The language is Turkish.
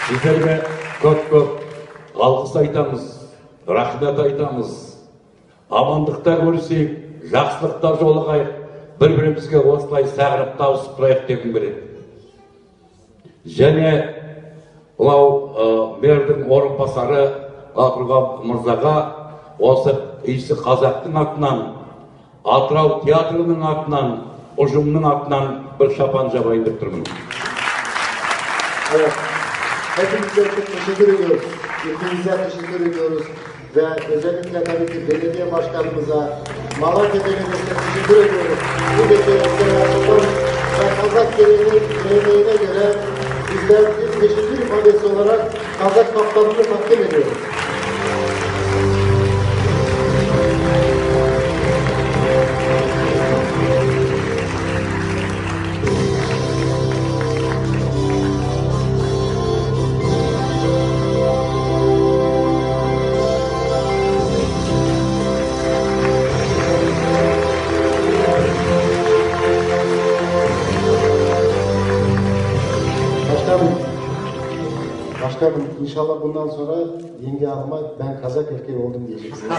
Sizlerge көп alkış aytамыз, рахмет айтамыз. Амандықта көрсек, жақсылықта жолығайық, бір-бірімізге осылай сағынып табысып тұрайық дегім келеді. Және мэрдің орынбасары Атырау мырзаға осы исі қазақтың атынан, Атырау театрының атынан, ұжымның атынан bir şapan жабайын деп тұрмын. Evet. Hepinize çok teşekkür ediyoruz. Hepinize teşekkür ediyoruz. Ve özellikle tabii ki belediye başkanımıza, Malatya Belediyesi'ne teşekkür ediyoruz. Bu gece yapılan ve Kazak geleneğine göre bizler bir teşekkür ifadesi olarak Kazak kaptanını takdim ediyoruz. Başkanım, inşallah bundan sonra yenge hanıma ben Kazak erkeği oldum diyeceksiniz.